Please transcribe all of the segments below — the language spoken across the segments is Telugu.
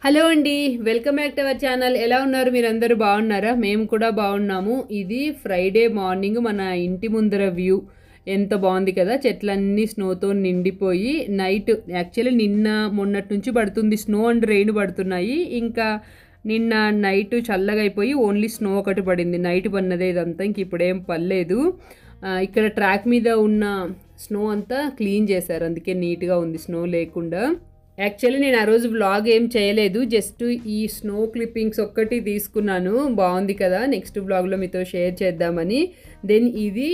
హలో అండి, welcome back to our channel. ఎలా ఉన్నారు? మీరందరూ బాగున్నారా? మేము కూడా బాగున్నాము. ఇది ఫ్రైడే మార్నింగ్ మన ఇంటి ముందర వ్యూ. ఎంత బాగుంది కదా, చెట్లన్నీ స్నోతో నిండిపోయి. నైట్ యాక్చువల్లీ నిన్న మొన్నటి నుంచి పడుతుంది స్నో అండ్ రెయిన్ పడుతున్నాయి. ఇంకా నిన్న నైట్ చల్లగా అయిపోయి ఓన్లీ స్నో ఒకటి పడింది. నైట్ పన్నదే ఇదంతా, ఇంక ఇప్పుడేం పర్లేదు. ఇక్కడ ట్రాక్ మీద ఉన్న స్నో అంతా క్లీన్ చేశారు, అందుకే నీట్గా ఉంది స్నో లేకుండా. యాక్చువల్లీ నేను ఆ రోజు వ్లాగ్ ఏం చేయలేదు, జస్ట్ ఈ స్నో క్లిప్పింగ్స్ ఒక్కటి తీసుకున్నాను. బాగుంది కదా, నెక్స్ట్ వ్లాగ్లో మీతో షేర్ చేద్దామని. దెన్ ఇది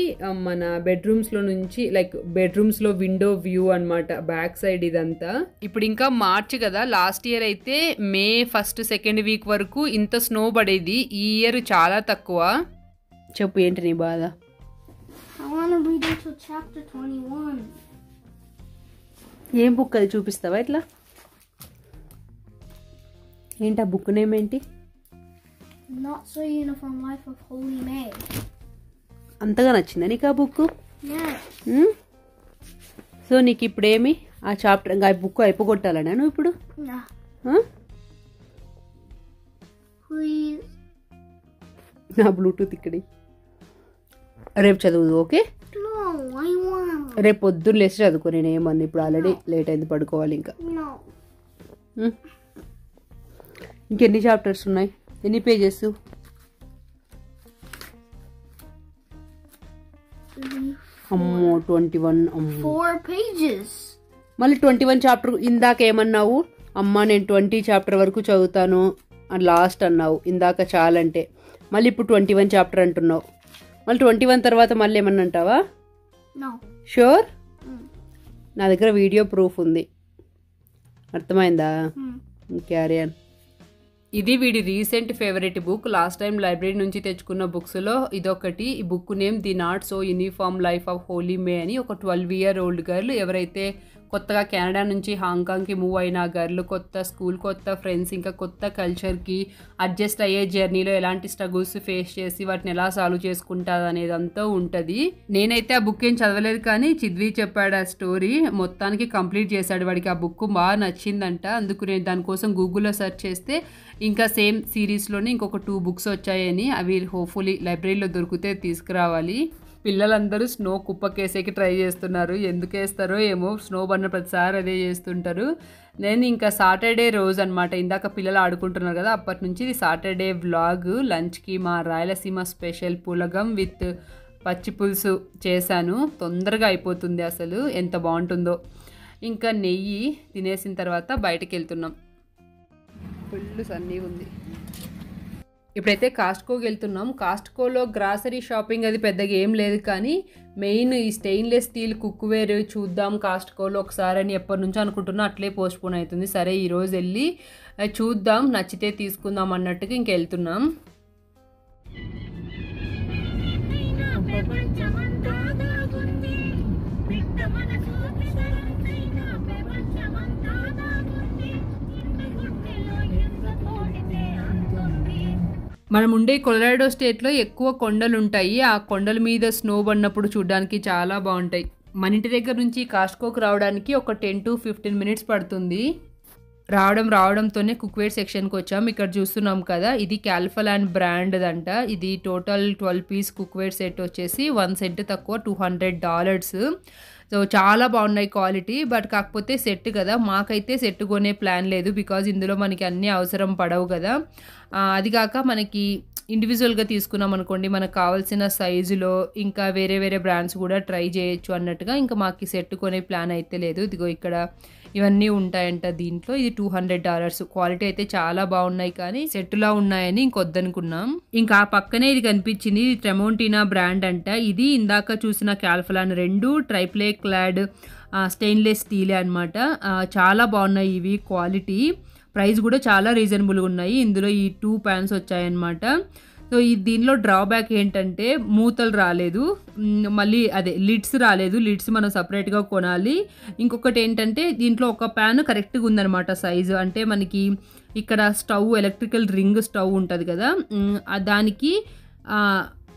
మన బెడ్రూమ్స్లో నుంచి, లైక్ బెడ్రూమ్స్లో విండో వ్యూ అనమాట, బ్యాక్ సైడ్ ఇదంతా. ఇప్పుడు ఇంకా మార్చ్ కదా, లాస్ట్ ఇయర్ అయితే మే 1st, 2nd వీక్ వరకు ఇంత స్నో పడేది. ఈ ఇయర్ చాలా తక్కువ. చెప్పు, ఏంటి నీ బాధ? ఏం బుక్ అది చూపిస్తావా? ఇట్లా ఏంటి ఆ బుక్ నేమ్ ఏంటి? Not So Uniform Life of Holy May. అంతగా నచ్చిందా నీకు ఆ బుక్? సో నీకు ఇప్పుడేమి ఆ చాప్టర్, ఇంకా ఆ బుక్ అయిపోగొట్టాలనా నువ్వు ఇప్పుడు? Please. నా బ్లూటూత్ ఇక్కడి రేపు చదువు, ఓకే? No, I want. రేపు పొద్దున్న లేచి చదువుకో. నేను ఏమన్నా ఇప్పుడు ఆల్రెడీ లేట్ అయింది, పడుకోవాలి ఇంకా. No. ఇంకెన్ని చాప్టర్స్ ఉన్నాయి? ఎన్ని పేజెస్? అమ్మో 21. 4 pages. మళ్ళీ 21 చాప్టర్. ఇందాక ఏమన్నావు? అమ్మ నేను 20 చాప్టర్ వరకు చదువుతాను అని లాస్ట్ అన్నావు ఇందాక చాలంటే. మళ్ళీ ఇప్పుడు 21 చాప్టర్ అంటున్నావు. మళ్ళీ 21 తర్వాత మళ్ళీ ఏమన్నా అంటావా? No. షూర్? నా దగ్గర వీడియో ప్రూఫ్ ఉంది, అర్థమైందా? Carry on. ఇది వీడి recent favourite book. Last time library నుంచి తెచ్చుకున్న బుక్స్లో ఇదొకటి. ఈ book name the not so uniform life of Holly May అని. ఒక 12-year-old గర్ల్, ఎవరైతే కొత్తగా కెనడా నుంచి హాంకాంగ్కి మూవ్ అయిన గర్ల్, కొత్త స్కూల్, కొత్త ఫ్రెండ్స్, ఇంకా కొత్త కల్చర్కి అడ్జస్ట్ అయ్యే జర్నీలో ఎలాంటి స్ట్రగుల్స్ ఫేస్ చేసి వాటిని ఎలా సాల్వ్ చేసుకుంటుంది అనేది అంతా ఉంటుంది. నేనైతే ఆ బుక్ ఏం చదవలేదు, కానీ చిద్వి చెప్పాడు ఆ స్టోరీ. మొత్తానికి కంప్లీట్ చేశాడు. వాడికి ఆ బుక్ బాగా నచ్చిందంట. అందుకు నేను దానికోసం గూగుల్లో సెర్చ్ చేస్తే ఇంకా సేమ్ సిరీస్లోనే ఇంకొక 2 books వచ్చాయని, అవి హోప్ఫుల్లీ లైబ్రరీలో దొరికితే తీసుకురావాలి. పిల్లలందరూ స్నో కుప్పకేసేకి ట్రై చేస్తున్నారు. ఎందుకు వేస్తారో ఏమో, స్నో పడిన ప్రతిసారి అదే చేస్తుంటారు. నేను ఇంకా సాటర్డే రోజు అనమాట, ఇందాక పిల్లలు ఆడుకుంటున్నారు కదా, అప్పటి నుంచి ఇది సాటర్డే వ్లాగ్. లంచ్కి మా రాయలసీమ స్పెషల్ పులగం విత్ పచ్చి పులుసు చేశాను. తొందరగా అయిపోతుంది, అసలు ఎంత బాగుంటుందో. ఇంకా నెయ్యి తినేసిన తర్వాత బయటకు వెళ్తున్నాం. ఫుల్ సన్నీ ఉంది. ఇప్పుడైతే కాస్ట్కోకి వెళ్తున్నాం. కాస్ట్కోలో గ్రాసరీ షాపింగ్ అది పెద్దగా ఏం లేదు, కానీ మెయిన్ ఈ స్టెయిన్లెస్ స్టీల్ కుక్వేర్ చూద్దాం కాస్ట్కోలో ఒకసారి అని ఎప్పటి నుంచో అనుకుంటున్నా, అట్లే పోస్ట్పోన్ అవుతుంది. సరే ఈరోజు వెళ్ళి చూద్దాం, నచ్చితే తీసుకుందాం అన్నట్టుగా ఇంక వెళ్తున్నాం. మనం ఉండే కొలరాడో స్టేట్లో ఎక్కువ కొండలు ఉంటాయి. ఆ కొండల మీద స్నో పడినప్పుడు చూడడానికి చాలా బాగుంటాయి. మన ఇంటి దగ్గర నుంచి కాస్ట్కోకి రావడానికి ఒక 10 to 15 minutes పడుతుంది. రావడంతోనే కుక్వేర్ సెక్షన్కి వచ్చాం. ఇక్కడ చూస్తున్నాం కదా, ఇది క్యాల్ఫలాండ్ బ్రాండ్ అంట. ఇది టోటల్ 12-piece కుక్వేర్ సెట్ వచ్చేసి 1 cent తక్కువ $200. సో చాలా బాగున్నాయి క్వాలిటీ. బట్ కాకపోతే సెట్ కదా, మాకైతే సెట్ కొనే ప్లాన్ లేదు, బికాజ్ ఇందులో మనకి అన్నీ అవసరం పడవు కదా. అది కాక మనకి ఇండివిజువల్గా తీసుకున్నాం అనుకోండి, మనకు కావాల్సిన సైజులో ఇంకా వేరే వేరే బ్రాండ్స్ కూడా ట్రై చేయొచ్చు అన్నట్టుగా ఇంకా మాకు సెట్ కొనే ప్లాన్ అయితే లేదు. ఇదిగో ఇక్కడ ఇవన్నీ ఉంటాయంట దీంట్లో. ఇది $200. క్వాలిటీ అయితే చాలా బాగున్నాయి, కానీ సెట్లా ఉన్నాయని ఇంకొద్దనుకున్నాం. ఇంకా ఆ పక్కనే ఇది కనిపించింది, ఇది ట్రెమోంటినా బ్రాండ్ అంట. ఇది ఇందాక చూసిన క్యాల్ఫలాన్ 2 ట్రైప్లే క్లాడ్ స్టెయిన్లెస్ స్టీలే అనమాట. చాలా బాగున్నాయి ఇవి క్వాలిటీ. ప్రైస్ కూడా చాలా రీజనబుల్గా ఉన్నాయి. ఇందులో ఈ 2 pans వచ్చాయన్నమాట. సో దీనిలో డ్రాబ్యాక్ ఏంటంటే మూతలు రాలేదు, మళ్ళీ అదే లిడ్స్ రాలేదు. లిడ్స్ మనం సపరేట్గా కొనాలి. ఇంకొకటి ఏంటంటే దీంట్లో ఒక ప్యాన్ కరెక్ట్గా ఉందన్నమాట సైజు. అంటే మనకి ఇక్కడ స్టవ్, ఎలక్ట్రికల్ రింగ్ స్టవ్ ఉంటుంది కదా, దానికి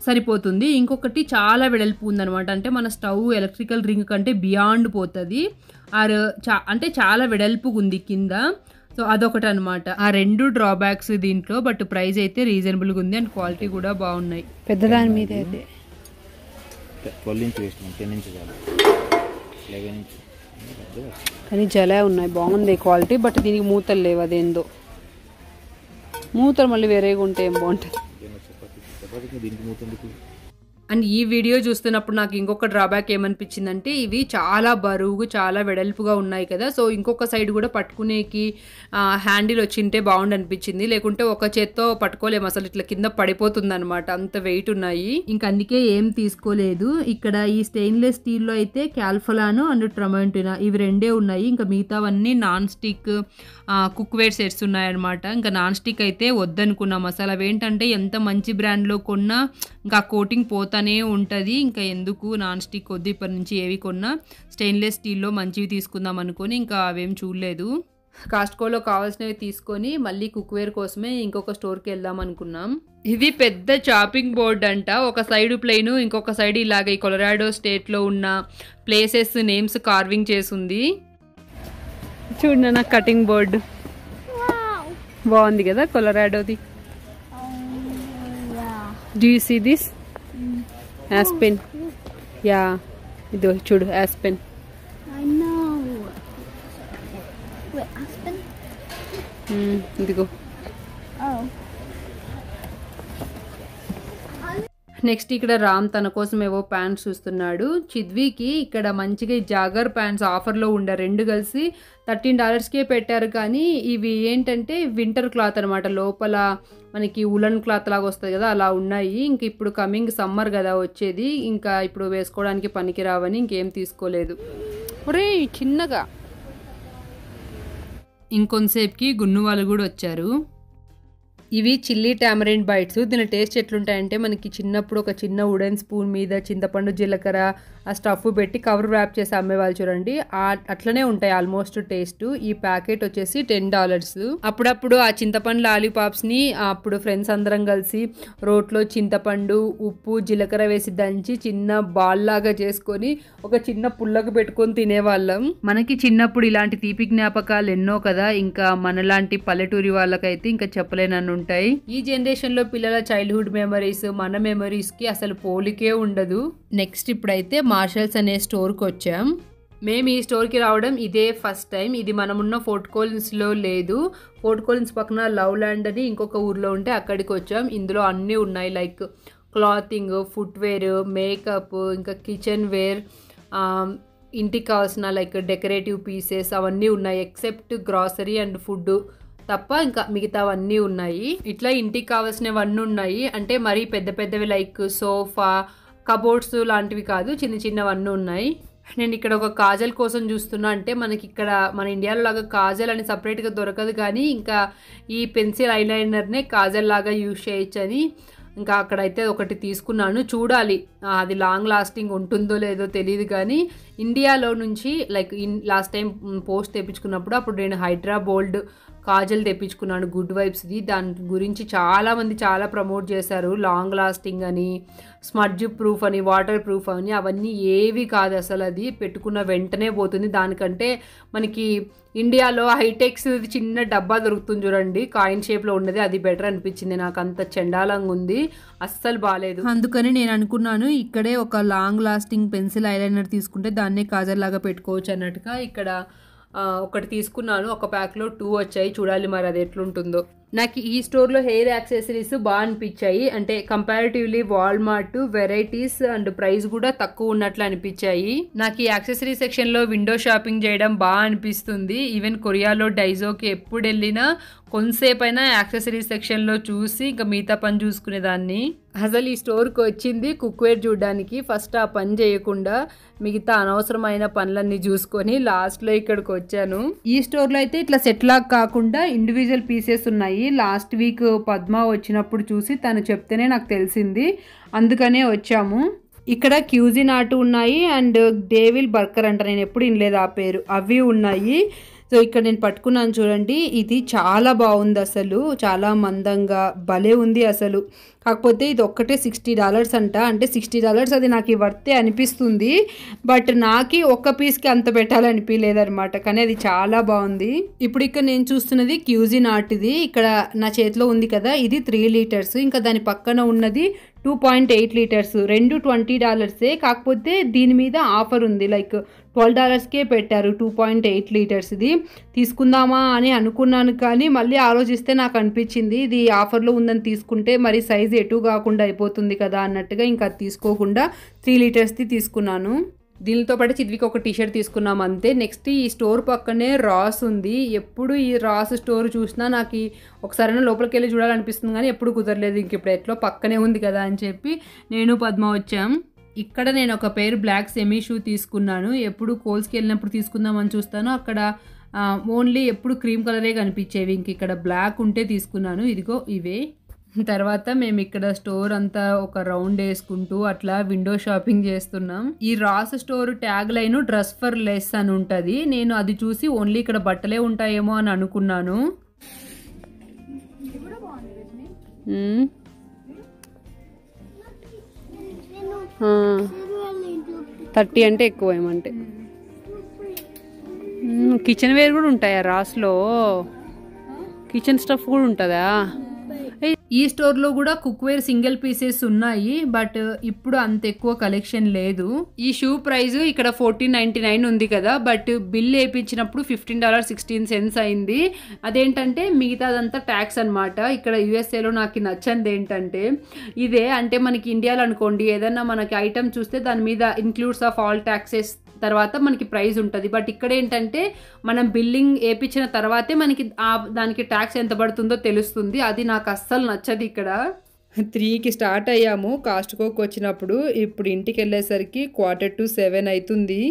సరిపోతుంది. ఇంకొకటి చాలా వెడల్పు ఉందన్నమాట, అంటే మన స్టవ్ ఎలక్ట్రికల్ రింగ్ కంటే బియాండ్ పోతుంది. అంటే చాలా వెడల్పుగా ఉంది కింద. సో అదొకటి అనమాట. ఆ 2 డ్రాబ్యాక్స్ దీంట్లో. బట్ ప్రైస్ అయితే రీజనబుల్గా ఉంది అండ్ క్వాలిటీ కూడా బాగున్నాయి. పెద్దదాని మీద అయితే 12 ఇంచ్ వేస్ట్ 10 ఇంచ్ చాలు 11 ఇంచ్ కానీ జలా ఉన్నాయి, బాగుంది క్వాలిటీ. బట్ దీనికి మూతలు లేవు, అదేందో మూతలు మళ్ళీ వేరేగా ఉంటే ఏం బాగుంటుంది. దీనికి మూతందుకు. అండ్ ఈ వీడియో చూస్తున్నప్పుడు నాకు ఇంకొక డ్రాబ్యాక్ ఏమనిపించిందంటే ఇవి చాలా బరువుగా చాలా వెడల్పుగా ఉన్నాయి కదా. సో ఇంకొక సైడ్ కూడా పట్టుకునేకి హ్యాండిల్ వచ్చింటే బాగుండు అనిపించింది. లేకుంటే ఒక చేత్తో పట్టుకోలేము, అసలు ఇట్లా కింద పడిపోతుంది అనమాట, అంత వెయిట్ ఉన్నాయి. ఇంకా అందుకే ఏం తీసుకోలేదు. ఇక్కడ ఈ స్టెయిన్లెస్ స్టీల్లో అయితే క్యాల్ఫలాను అండ్ ట్రమాంటినా ఇవి 2 ఉన్నాయి. ఇంకా మిగతావన్నీ నాన్ స్టిక్ కుక్వేర్ సెట్స్ ఉన్నాయన్నమాట. ఇంకా నాన్ స్టిక్ అయితే వద్దనుకున్నాం అసలు. అవి ఏంటంటే ఎంత మంచి బ్రాండ్లో కొన్నా ఇంకా కోటింగ్ పోతానే ఉంటుంది. ఇంకా ఎందుకు నాన్ స్టిక్ వద్దు, ఇప్పటి నుంచి ఏవి కొన్నా స్టెయిన్లెస్ స్టీల్లో మంచివి తీసుకుందాం అనుకొని ఇంకా అవేం చూడలేదు. కాస్ట్కోలో కావాల్సినవి తీసుకొని మళ్ళీ కుక్వేర్ కోసమే ఇంకొక స్టోర్కి వెళ్దాం అనుకున్నాం. ఇది పెద్ద చాపింగ్ బోర్డ్ అంట. ఒక సైడ్ ప్లెయిన్, ఇంకొక సైడ్ ఇలాగ ఈ కొలరాడో స్టేట్లో ఉన్న ప్లేసెస్ నేమ్స్ కార్వింగ్ చేసింది. చూడండి నా కటింగ్ బోర్డ్ బాగుంది కదా కొలరాడోది. Do you see this? Aspen. Yeah. ఇదో చూడు Aspen. I know. Wait, Aspen? ఇదిగో. Oh. నెక్స్ట్ ఇక్కడ రామ్ తన కోసం ఏవో ప్యాంట్స్ చూస్తున్నాడు. చిద్వికి ఇక్కడ మంచిగా జాగర్ ప్యాంట్స్ ఆఫర్లో ఉండే 2 కలిసి $13కే పెట్టారు. కానీ ఇవి ఏంటంటే వింటర్ క్లాత్ అనమాట, లోపల మనకి ఉలన్ క్లాత్ లాగా వస్తుంది కదా, అలా ఉన్నాయి. ఇంక ఇప్పుడు కమింగ్ సమ్మర్ కదా వచ్చేది, ఇంకా ఇప్పుడు వేసుకోవడానికి పనికి రావని ఇంకేం తీసుకోలేదు. ఒరే చిన్నగా. ఇంకొంతసేపుకి గున్ను వాళ్ళు కూడా వచ్చారు. ఇవి చిల్లీ టామరిన్ బైట్స్. దీని టేస్ట్ ఎట్లుంటాయంటే మనకి చిన్నప్పుడు ఒక చిన్న వుడెన్ స్పూన్ మీద చింతపండు జీలకర్ర ఆ స్టఫ్ పెట్టి కవర్ ర్యాప్ చేసి అమ్మేవాళ్ళు చూడండి, అట్లనే ఉంటాయి ఆల్మోస్ట్ టేస్ట్. ఈ ప్యాకెట్ వచ్చేసి $10. అప్పుడప్పుడు ఆ చింతపండు లాలీపాప్స్ ని అప్పుడు ఫ్రెండ్స్ అందరం కలిసి రోట్లో చింతపండు ఉప్పు జీలకర్ర వేసి దంచి చిన్న బాల్ లాగా చేసుకొని ఒక చిన్న పుల్లకు పెట్టుకొని తినేవాళ్ళం. మనకి చిన్నప్పుడు ఇలాంటి తీపి జ్ఞాపకాలు ఎన్నో కదా, ఇంకా మనలాంటి పల్లెటూరి వాళ్ళకైతే ఇంకా చెప్పలేనన్ను ఉంటాయి. ఈ జనరేషన్ లో పిల్లల చైల్డ్హుడ్ మెమరీస్ మన మెమరీస్ కి అసలు పోలికే ఉండదు. నెక్స్ట్ ఇప్పుడైతే మార్షల్స్ అనే స్టోర్కి వచ్చాం. మేము ఈ స్టోర్కి రావడం ఇదే ఫస్ట్ టైం. ఇది మనమున్న ఫోర్ట్ కోలిన్స్లో లేదు. ఫోర్ట్ కోలిన్స్ పక్కన లవ్ ల్యాండ్ అని ఇంకొక ఊర్లో ఉంటే అక్కడికి వచ్చాం. ఇందులో అన్నీ ఉన్నాయి, లైక్ క్లాతింగ్, ఫుట్వేర్, మేకప్, ఇంకా కిచెన్ వేర్, ఇంటికి కావాల్సిన లైక్ డెకరేటివ్ పీసెస్ అవన్నీ ఉన్నాయి. ఎక్సెప్ట్ గ్రాసరీ అండ్ ఫుడ్ తప్ప ఇంకా మిగతావన్నీ ఉన్నాయి. ఇట్లా ఇంటికి కావాల్సినవన్నీ ఉన్నాయి. అంటే మరీ పెద్ద పెద్దవి లైక్ సోఫా కబోర్డ్స్ లాంటివి కాదు, చిన్న చిన్నవన్నీ ఉన్నాయి. నేను ఇక్కడ ఒక కాజల్ కోసం చూస్తున్నా. అంటే మనకి ఇక్కడ మన ఇండియాలో లాగా కాజల్ అని సపరేట్గా దొరకదు, కానీ ఇంకా ఈ పెన్సిల్ ఐలైనర్నే కాజల్ లాగా యూజ్ చేయొచ్చు అని ఇంకా అక్కడైతే ఒకటి తీసుకున్నాను. చూడాలి అది లాంగ్ లాస్టింగ్ ఉంటుందో లేదో తెలియదు. కానీ ఇండియాలో నుంచి లైక్ లాస్ట్ టైం పోస్ట్ తెప్పించుకున్నప్పుడు అప్పుడు నేను హైడ్రా బోల్డ్ కాజల్ తెప్పించుకున్నాను గుడ్ వైబ్స్ది. దాని గురించి చాలామంది చాలా ప్రమోట్ చేశారు, లాంగ్ లాస్టింగ్ అని, స్మడ్జ్ ప్రూఫ్ అని, వాటర్ ప్రూఫ్ అని. అవన్నీ ఏవి కాదు అసలు, అది పెట్టుకున్న వెంటనే పోతుంది. దానికంటే మనకి ఇండియాలో హైటెక్స్ చిన్న డబ్బా దొరుకుతుంది చూడండి, కాయిన్ షేప్లో ఉన్నది, అది బెటర్ అనిపించింది నాకు. అంత చండాలంగా ఉంది, అస్సలు బాగాలేదు. అందుకని నేను అనుకున్నాను ఇక్కడే ఒక లాంగ్ లాస్టింగ్ పెన్సిల్ ఐలైనర్ తీసుకుంటే దాన్నే కాజల్ లాగా పెట్టుకోవచ్చు అన్నట్టుగా ఇక్కడ ఒకటి తీసుకున్నాను. ఒక ప్యాక్లో 2 వచ్చాయి, చూడాలి మరి అది ఎట్లుంటుందో. నాకు ఈ స్టోర్లో హెయిర్ యాక్సెసరీస్ బాగా అనిపించాయి. అంటే comparatively Walmart varieties and price కూడా తక్కువ ఉన్నట్లు అనిపించాయి. నాకు ఈ యాక్సెసరీ సెక్షన్లో విండో షాపింగ్ చేయడం బాగా అనిపిస్తుంది. ఈవెన్ కొరియాలో డైజోకి ఎప్పుడు వెళ్ళినా కొంతసేపు అయినా యాక్సెసరీ సెక్షన్లో చూసి ఇంకా మిగతా పని చూసుకునేదాన్ని. అసలు ఈ స్టోర్కి వచ్చింది కుక్వేర్ చూడడానికి. ఫస్ట్ ఆ పని చేయకుండా మిగతా అనవసరమైన పనులన్నీ చూసుకొని లాస్ట్లో ఇక్కడికి వచ్చాను. ఈ స్టోర్లో అయితే ఇట్లా సెట్ లాగా కాకుండా ఇండివిజువల్ పీసెస్ ఉన్నాయి. లాస్ట్ వీక్ పద్మ వచ్చినప్పుడు చూసి తను చెప్తేనే నాకు తెలిసింది, అందుకనే వచ్చాము. ఇక్కడ క్యూజిన్ ఆర్ట్ ఉన్నాయి అండ్ డేవిల్ బర్కర్ అంట, నేను ఎప్పుడు వినలేదు ఆ పేరు, అవి ఉన్నాయి. సో ఇక్కడ నేను పట్టుకున్నాను చూడండి, ఇది చాలా బాగుంది అసలు, చాలా మందంగా భలే ఉంది అసలు. కాకపోతే ఇది ఒక్కటే $60 అంట. అంటే $60 అది నాకు వర్తే అనిపిస్తుంది, బట్ నాకు ఒక్క పీస్కి అంత పెట్టాలనిపించలేదన్నమాట. కానీ అది చాలా బాగుంది. ఇప్పుడు ఇక్కడ నేను చూస్తున్నది క్యూజినార్ట్. ఇది ఇక్కడ నా చేతిలో ఉంది కదా, ఇది 3 లీటర్స్. ఇంకా దాని పక్కన ఉన్నది 2.8 లీటర్స్. రెండు $20. కాకపోతే దీని మీద ఆఫర్ ఉంది, లైక్ $12కే పెట్టారు 2.8 లీటర్స్ది. తీసుకుందామా అని అనుకున్నాను, కానీ మళ్ళీ ఆలోచిస్తే నాకు అనిపించింది ఇది ఆఫర్లో ఉందని తీసుకుంటే మరి సైజ్ ఎటు కాకుండా అయిపోతుంది కదా అన్నట్టుగా ఇంకా తీసుకోకుండా 3 లీటర్స్ది తీసుకున్నాను. దీనితో పాటు చిద్వికి ఒక టీషర్ట్ తీసుకున్నాం అంతే. నెక్స్ట్ ఈ స్టోర్ పక్కనే రాస్ ఉంది. ఎప్పుడు ఈ రాస్ స్టోర్ చూసినా నాకు ఒకసారైనా లోపలికి వెళ్ళి చూడాలనిపిస్తుంది, కానీ ఎప్పుడు కుదరలేదు. ఇంక ఇప్పుడు ఎట్లో పక్కనే ఉంది కదా అని చెప్పి నేను పద్మ వచ్చాం. ఇక్కడ నేను ఒక పేరు బ్లాక్ సెమీ షూ తీసుకున్నాను. ఎప్పుడు కోల్స్కి వెళ్ళినప్పుడు తీసుకుందామని చూస్తాను, అక్కడ ఓన్లీ ఎప్పుడు క్రీమ్ కలరే కనిపించేవి. ఇంక ఇక్కడ బ్లాక్ ఉంటే తీసుకున్నాను. ఇదిగో ఇవే. తర్వాత మేము ఇక్కడ స్టోర్ అంతా ఒక రౌండ్ వేసుకుంటూ అట్లా విండో షాపింగ్ చేస్తున్నాం. ఈ Ross store tag line dress for less అని ఉంటుంది. నేను అది చూసి ఓన్లీ ఇక్కడ బట్టలే ఉంటాయేమో అని అనుకున్నాను. 30 అంటే ఎక్కువ ఏమంటే. కిచెన్ వేర్ కూడా ఉంటాయా రాస్లో? కిచెన్ స్టఫ్ కూడా ఉంటుందా? ఈ స్టోర్లో కూడా కుక్వేర్ సింగిల్ పీసెస్ ఉన్నాయి, బట్ ఇప్పుడు అంత ఎక్కువ కలెక్షన్ లేదు. ఈ షూ ప్రైస్ ఇక్కడ $14.99 ఉంది కదా, బట్ బిల్ వేయించినప్పుడు $15.16 అయింది. అదేంటంటే మిగతాదంతా ట్యాక్స్ అనమాట. ఇక్కడ యూఎస్ఏలో నాకు నచ్చంది ఏంటంటే ఇదే, అంటే మనకి ఇండియాలో అనుకోండి ఏదన్నా మనకి ఐటమ్ చూస్తే దాని మీద ఇన్క్లూడ్స్ ఆఫ్ ఆల్ ట్యాక్సెస్ తర్వాత మనకి ప్రైస్ ఉంటుంది. బట్ ఇక్కడ ఏంటంటే మనం బిల్లింగ్ వేయించిన తర్వాతే మనకి దానికి ట్యాక్స్ ఎంత పడుతుందో తెలుస్తుంది. అది నాకు అస్సలు నచ్చదు. ఇక్కడ 3కి స్టార్ట్ అయ్యాము కాస్ట్కోకి వచ్చినప్పుడు. ఇప్పుడు ఇంటికి వెళ్ళేసరికి 6:45 అవుతుంది.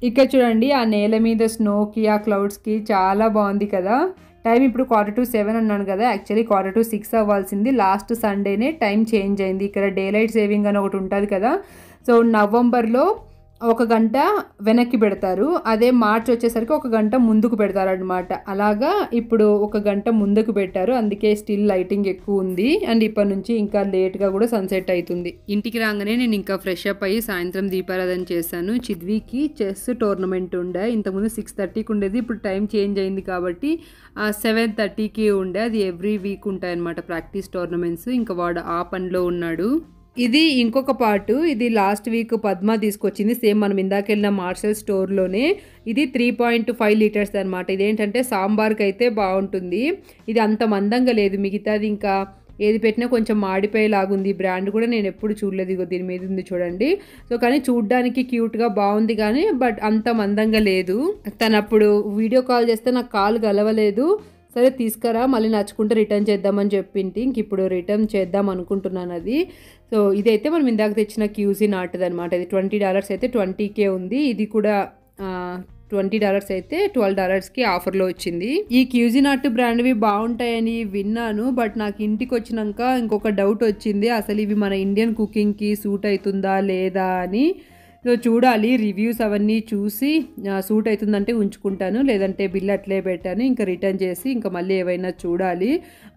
ఇక్కడ చూడండి ఆ నేల మీద స్నోకి ఆ క్లౌడ్స్కి చాలా బాగుంది కదా. టైం ఇప్పుడు 6:45 అన్నాను కదా, యాక్చువల్లీ 6:46 అవ్వాల్సింది. లాస్ట్ సండేనే టైం చేంజ్ అయింది. ఇక్కడ డే లైట్ సేవింగ్ అని ఒకటి ఉంటుంది కదా, సో నవంబర్లో 1 గంట వెనక్కి పెడతారు, అదే మార్చ్ వచ్చేసరికి 1 గంట ముందుకు పెడతారు అనమాట. అలాగా ఇప్పుడు 1 గంట ముందుకు పెట్టారు, అందుకే స్టిల్ లైటింగ్ ఎక్కువ ఉంది. అండ్ ఇప్పటి నుంచి ఇంకా లేట్గా కూడా సన్సెట్ అవుతుంది. ఇంటికి రాగానే నేను ఇంకా ఫ్రెష్ అప్ అయ్యి సాయంత్రం దీపారాధన చేశాను. చిద్వికి చెస్ టోర్నమెంట్ ఉండే, ఇంతకుముందు 6:30కి ఉండేది, ఇప్పుడు టైం చేంజ్ అయింది కాబట్టి 7:30కి ఉండే. అది ఎవ్రీ వీక్ ఉంటాయన్నమాట ప్రాక్టీస్ టోర్నమెంట్స్. ఇంకా వాడు ఆ పనిలో ఉన్నాడు. ఇది ఇంకొక పార్ట్. ఇది లాస్ట్ వీక్ పద్మ తీసుకొచ్చింది, సేమ్ మనం ఇందాకెళ్ళిన మార్షల్ స్టోర్లోనే. ఇది 3.5 లీటర్స్ అనమాట. ఇదేంటంటే సాంబార్కి అయితే బాగుంటుంది. ఇది అంత మందంగా లేదు, మిగతాది ఇంకా ఏది పెట్టినా కొంచెం మాడిపోయేలాగుంది. బ్రాండ్ కూడా నేను ఎప్పుడు చూడలేదు, ఇగో దీని మీద ఉంది చూడండి. సో కానీ చూడ్డానికి క్యూట్గా బాగుంది కానీ బట్ అంత మందంగా లేదు. తను అప్పుడు వీడియో కాల్ చేస్తే నాకు కాల్ గలవలేదు. సరే తీసుకురా, మళ్ళీ నచ్చుకుంటే రిటర్న్ చేద్దామని చెప్పింటి. ఇంక ఇప్పుడు రిటర్న్ చేద్దాం అనుకుంటున్నాను అది. సో ఇదైతే మనం ఇందాక తెచ్చిన క్యూజినార్ట్ అనమాట. ఇది $20 అయితే 20K ఉంది. ఇది కూడా $20 అయితే $12కి ఆఫర్లో వచ్చింది. ఈ క్యూజినార్ట్ బ్రాండ్వి బాగుంటాయని విన్నాను, బట్ నాకు ఇంటికి వచ్చినాక ఇంకొక డౌట్ వచ్చింది, అసలు ఇవి మన ఇండియన్ కుకింగ్కి సూట్ అవుతుందా లేదా అని. సో చూడాలి, రివ్యూస్ అవన్నీ చూసి సూట్ అవుతుందంటే ఉంచుకుంటాను, లేదంటే బిల్ అట్లే పెట్టాను. ఇంకా రిటర్న్ చేసి ఇంకా మళ్ళీ ఏవైనా చూడాలి.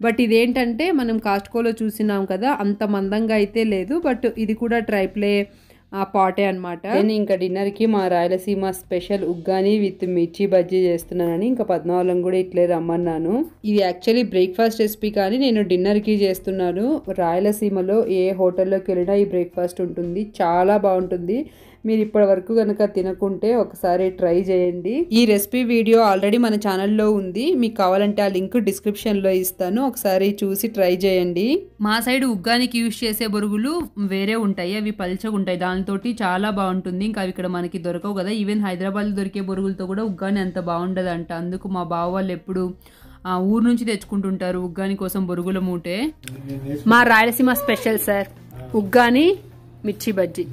బట్ ఇదేంటంటే మనం కాస్ట్కోలో చూసినాం కదా, అంత మందంగా అయితే లేదు, బట్ ఇది కూడా ట్రైప్లే పాటే అనమాట. నేను ఇంకా డిన్నర్కి మా రాయలసీమ స్పెషల్ ఉగ్గాని విత్ మిర్చి బజ్జీ చేస్తున్నానని ఇంకా పద్మావలం కూడా ఇట్లే రమ్మన్నాను. ఇది యాక్చువల్లీ బ్రేక్ఫాస్ట్ రెసిపీ కానీ నేను డిన్నర్కి చేస్తున్నాను. రాయలసీమలో ఏ హోటల్లోకి వెళ్ళినా ఈ బ్రేక్ఫాస్ట్ ఉంటుంది, చాలా బాగుంటుంది. మీరు ఇప్పటి వరకు కనుక తినకుంటే ఒకసారి ట్రై చేయండి. ఈ రెసిపీ వీడియో ఆల్రెడీ మన ఛానల్లో ఉంది, మీకు కావాలంటే ఆ లింక్ డిస్క్రిప్షన్లో ఇస్తాను, ఒకసారి చూసి ట్రై చేయండి. మా సైడ్ ఉగ్గానికి యూజ్ చేసే బొరుగులు వేరే ఉంటాయి, అవి పల్చగా ఉంటాయి, దానితోటి చాలా బాగుంటుంది. ఇంకా అవి ఇక్కడ మనకి దొరకవు కదా. ఈవెన్ హైదరాబాద్లో దొరికే బొరుగులతో కూడా ఉగ్గాని అంత బాగుండదంట. అందుకు మా బావ వాళ్ళు ఎప్పుడు ఊరు నుంచి తెచ్చుకుంటుంటారు ఉగ్గాని కోసం బొరుగుల మూటే. మా రాయలసీమ స్పెషల్ సార్ ఉగ్గాని మిర్చి బజ్జీ.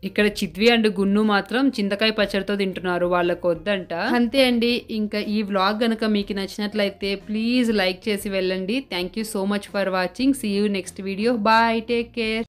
ఇక్కడ చిత్వి అండ్ గున్ను మాత్రం చింతకాయ పచ్చడితో తింటున్నారు, వాళ్ళకు వద్దంట. అంతే అండి. ఇంకా ఈ వ్లాగ్ గనక మీకు నచ్చినట్లయితే ప్లీజ్ లైక్ చేసి వెళ్ళండి. Thank you so much for watching. See you next video. Bye, take care.